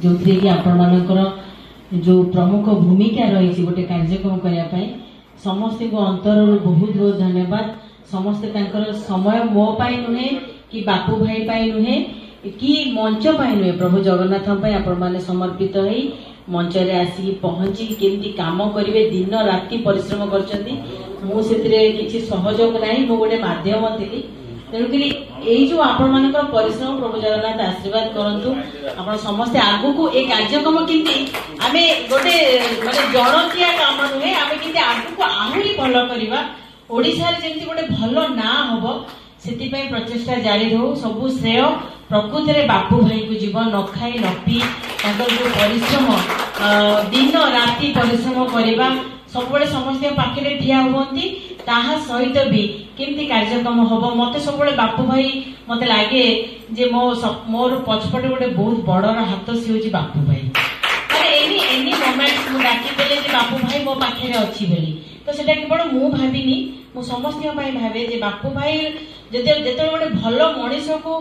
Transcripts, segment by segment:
जो थे कि आपण मानकर जो प्रमुख भूमिका रही गोटे कार्यक्रम करने समस्त को अंतर बहुत बहुत धन्यवाद। समस्ते समय मो पाई नुहे कि बापू भाई पाई नुहे कि मंच पाई नुहे प्रभु जगन्नाथ आपण माने समर्पित होई मंच रे आसी पहुंची केमती काम करिवे दिन राति परिश्रम करछंती मु सेतरे किछि सहयोग नाही मु गोटे माध्यम थिली तेणुकरी यही जो आपण मानकर परिश्रम प्रभु जगन्नाथ आशीर्वाद करंतु आपण समस्ते आगु को एक कार्यक्रम किंती आमे गोटे माने जणकिया काम नुहे आमे किंती आगु को आहुरी भलो करिवा ओडिसा रे जेंति गोटे भलो ना हबो सेति पई प्रचेष्टा जारी रहू सब श्रेय प्रकृति रे बापू भाई को जीवन न खाई न पी तांकर जो परिश्रम दिन राति परिश्रम करबा सब बड़े समस्या पाखे ठिया हुंती ताहा सहित भी केमती कार्यक्रम हम मत सब बापू भाई मत लगे जे मोर पछपटे गोटे बहुत बड़र हाथ सी हूँ बापू भाई एनी मोमेंट डाकिदेले बापू भाई मो पाखे अच्छी बोली तो सेटा केवल मु भाविनी मु समस्त भावे जे बापू भाई जिते गोटे भल मनीष को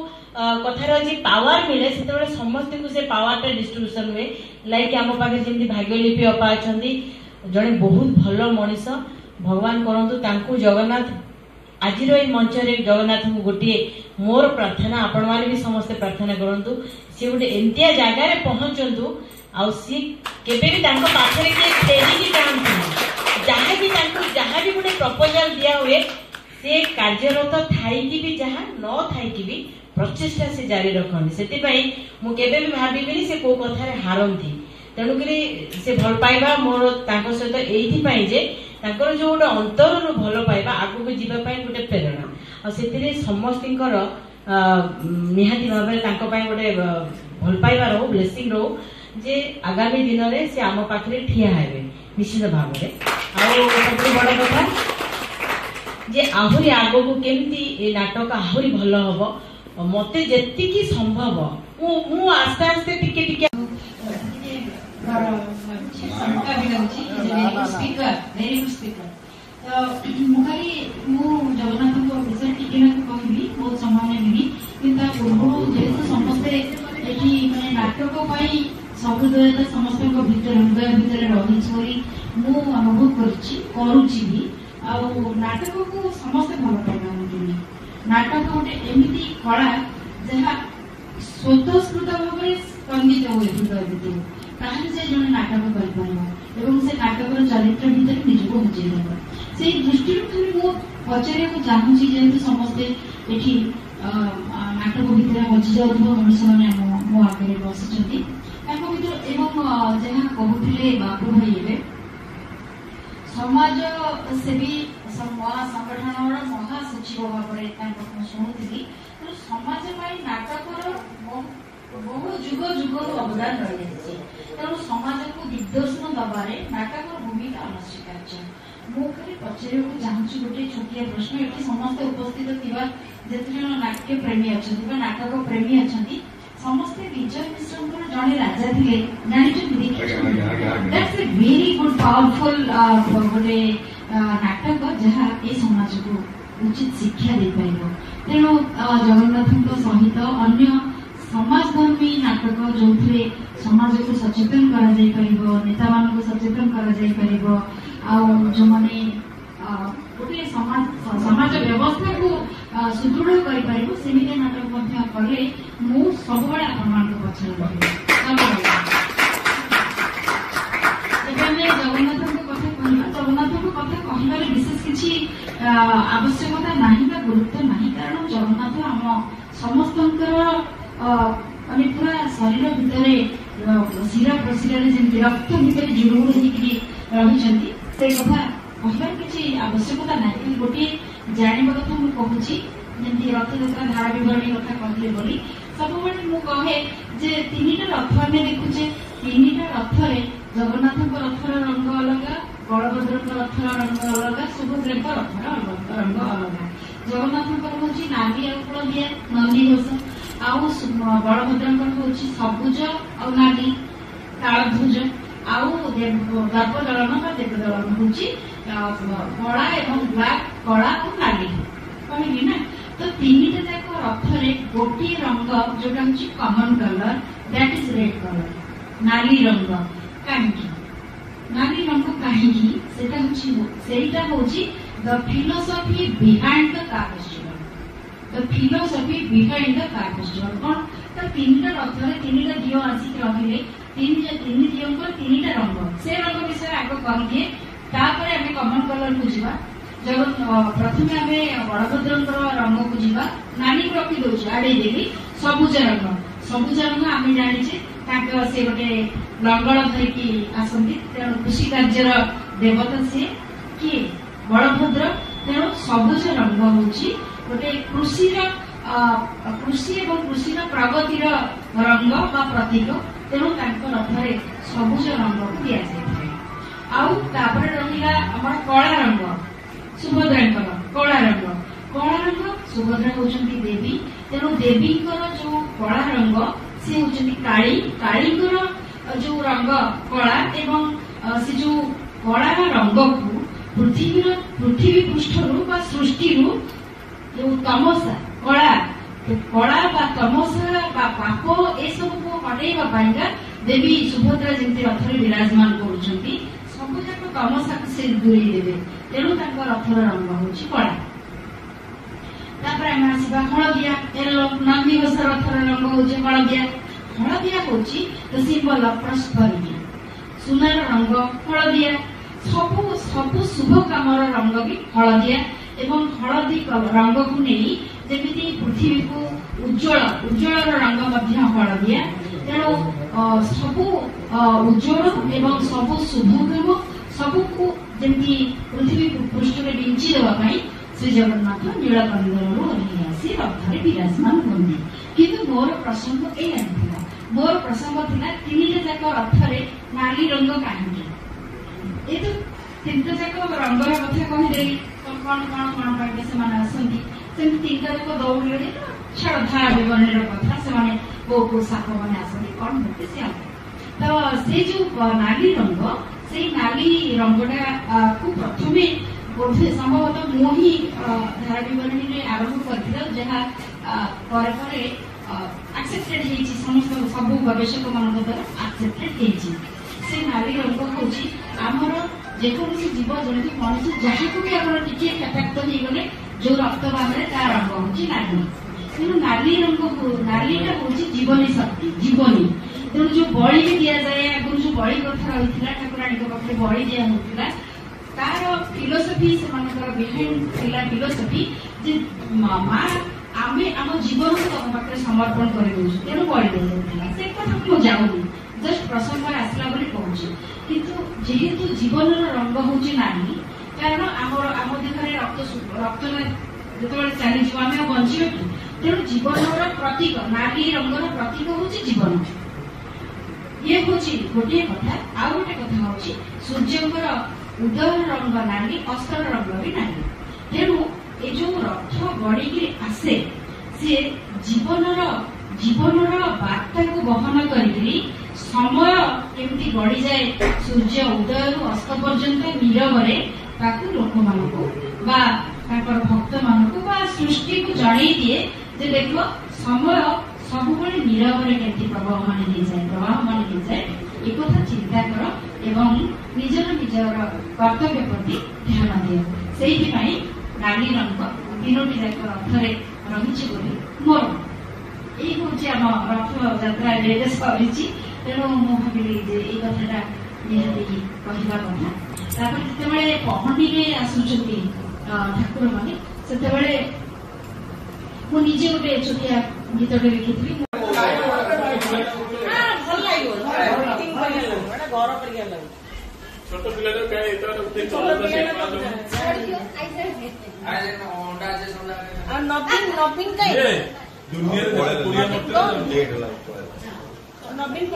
कथार अच्छी पावर मिले से समस्त को से पावर डिस्ट्रीब्यूशन हुए लाइक आम पाखे जमी भाग्यलिपि अपा अच्छा जड़े बहुत भल मनीष भगवान करंतु तांकु जगन्नाथ आज मंच जगन्नाथ को गोटे मोर प्रार्थना आपण माने भी समस्त प्रार्थना करंतु सी गोटे एंतिया जगार पहुंचंतु आ सी केबे भी तांको पाखरे के फेरी की जांतु जहाँ भी गोटे प्रपोजल दिया हुए से कार्यरत थाई की भी जहाँ न थाई की भी प्रचेष्टा से जारी रखती से मु केबे भी भाबिबिनी से को कथारे हारंती तेणुकरी से भल पाइबा मोर तांको सहित एइथि जे तांकर जो गोटे अंतर भल पाइबा आगु को जीवा पाई गोटे प्रेरणा आ सेतिरे समस्तिंकर निहाती भाबरे तांको पाई गोटे भल पाइबा रो ब्लेसिंग रो जे आगामी दिन रे से आम पाखरे ठिया हेबे निश्चित भाबरे आ सबसे बड़ कथा जे आहुरी आगो को केमती ए नाटक आहुरी भल हबो मते जेतिकी संभव मु आस्ते आस्ते टिके टिके जगन्नाथ विषय टिके कहबी बहुत समय नेबी किंतु पूर्व जेहेतु समस्ते माने नाटक सहृदयता समस्त हृदय भितर रही मु अनुभव करुची भी नाटक को समस्ते भल पाइबा नाटक गोटे एमती कला जहाँ स्वतःस्फूर्त भाव में स्पंदित हुए हृदय भितर ताहले से जन नाटक कर से नाटक चरित्र भितर निजक बुझेदेव से दृष्टि मु पचार चाहूँगी जेहेतु समस्ते नाटक भितर हजि जाऊँ मनुष्य मैंने मो आगे बसी जहाँ कहते बापू भाई समाज सेवी संगठन महासचिव भाव शुणुली समाज नाटक बहु जुग जुग अवदान रही तेणु समाज को दिग्दर्शन दबार नाटक भूमिका अनस्वीकार्य मु खाली पचार चाहूँगी गोटे छोटिया प्रश्न ये समस्ते उपस्थित जिते नाट्य प्रेमी अच्छा नाटक प्रेमी अच्छा समस्ते विजय मिश्र जड़े राजा थे that's a very good powerful गोटे नाटक जहाँ ये समाज को उचित शिक्षा दे पारिबो। तेणु जगन्नाथ सहित अन्य समाजधर्मी नाटक जो समाज को सचेतन करा जाय परिबो, नेता मान को सचेतन करा जाय परिबो, आ जो माने गोटे समाज व्यवस्था को सुदृढ़ कर पारिबो सेमिति नाटक मध्य कले मु सब बळे आपन मान को पछन रहिबो। जगन्नाथ को कथा कहबार विशेष किसी आवश्यकता नहीं बा गुरुत्व नहीं, कारण जगन्नाथ आम समस्तंकर माने पूरा शरीर भितर शिरा प्रशिरा जमी रक्त भितर जुड़ुड़ होती से कथा कहबार किसी आवश्यकता नहीं। गोटे जानवा कथा मुझे कहूँ जमी रथयात्रा धारा विवरणी कथा कहले बोली सब मुझे जे 3टा रथ आम देखुचे 3टा रथ जगन्नाथ रथर रंग अलग, बलभद्र रथर रंग अलग, सुभद्रा रथर रंग अलग। जगन्नाथ हूँ नाली आदिया नंदी घोष, आउ बलभद्र हूँ सबुज आ नाली तालध्वज, आउ दर्पदलन का देवदलन हूँ कला एवं ब्लैक कला और नाली कहली ना। तो 3टा जाक रथरे गोटे रंग जोटा हूँ common colour that is red colour, नाली रंग। कहीं नाली रंग कहीं सेटा हूँ the philosophy behind the car festival, the philosophy behind the car festival कौन तो 3टा रथरे 3टा दियो आसिक रहिले, 3 दियों 3टा रंग से रंग विषय आग कर दिए। तापर आम कमन कलर को जीवा जब प्रथम आम बलभद्र रंग को जीवा, नाली को रखी दौर आड़े देली सबुज रंग आम जाचे से गोटे लंगल धरिकी आसती, तेणु कृषि कार्य देवता सी किए बलभद्र, तेणु सबुज रंग हूँ गोटे कृषि एवं कृषि प्रगतिर रंग बा प्रतीक, तेणु रथरे सबुज रंग को दि जाए। आउे रहा आम कला रंग सुभद्रा कला रंग सुभद्रा होती देवी, तेणु देवी जो कला रंग सी होती काली जो रंग कला एवं से जो कला रंग को पृथ्वी पृष्ठरू बा सृष्टि जो तमसा कला तमसा पाप ए सब को हटेगा देवी सुभद्रा जमी रथरे विराजमान करुँच सबुजाक तमसा से दूरी देवे, तेणु रथर रंग हूँ कला। आम आसवा हलदिया नंदी घोष रथर रंग हूँ हलदिया। हलदिया हूँ द सिंबल ऑफ प्रॉस्पेरिटी, सुनार रंग हलदिया। सबु शुभ कामर रंग भी हलदिया एवं हलदी रंग को नहीं जमी पृथ्वी को उज्ज्वल रंग हलदिया। तेणु सबु उज्ज्वल एवं सबु शुभ काम सबको जमी पृथ्वी पृष्ठ में बिंची देवाई श्री जगन्नाथ नीलकंदर आसी रथरे विराजमान होती। किंतु मोर प्रसंग ए मोर प्रसंग था 3टा जाक रथरे नाली रंग कहीं ये तो 3टा जाक रंगर कथा कहीदेली कौन कौन कौन पाइबे से आसती से 3टा जाक दौड़े छाड़ धारा विवरणी कथा से को साप मैंने आसती कौन होते से तो से जो नाली रंग से नाली रंगटा को प्रथमे बोधे संभवतः मुही धारा विवरणी आरंभ कर जहाँ एक्सेप्टेड समस्त सब गवेषक मान द्वारा एक्सेप्टेड से नाली रंग हूँ आमर जेकोसी जीव जमी मनुष्य जहाँ भी आप एफेक्ट होगले जो रक्त बाहर तार रंग हूँ नाली। तेणु नाली रंग नालीटा हूँ जीवनी शक्ति जीवनी। तेणु जो बड़ी भी दि जाए आगुरी जो बड़ी कथा रही है ठाकुराणी पाखे बड़ी दिया होता तार फिलोसफी से बिहाइंड फिलोसफी जे माँ आम आम जीवन को तुम पाखे समर्पण कर तेणु बड़ी दिया से कथा मुझे जाऊनी जस्ट प्रसंग आसला कहूँ किंतु जेहेतु जीवन रंग हूँ नाली कारण आम देहरे रक्त जो चली आम बंचा कि तेणु जीवन प्रतीक नाली रंगर प्रतीक हूँ जीवन। ये हूँ गोटे कथा आ गोटे कथा हूँ सूर्यंकर उदय रंग नाली अस्तर रंग भी नाली। तेणु ये जो रथ गड़ी आसे सी जीवन बार्ता को बहन करी समय केमती गड़ी जाए सूर्य उदय अस्त पर्यंत नीरव लोक मान भक्त मानक सृष्टि को जन दिए जे देख समय सब नीरव प्रवाहमान हो जाए प्रवाहमान हो जाए एक चिंता कर एवं निजर निजर कर्तव्य प्रति ध्यान दियो से नाली रंग तीनोटी जाक रथरे रही मोर यही हूँ आम रथ यात्रा बेस कर तेणु मु भाविली जे ये कथा निहाती कहवा कथा जिते पहंडी में आसुच्च ठाकुर मैंने से मुझे गोटे छोटिया गीतटे लिखी नवीन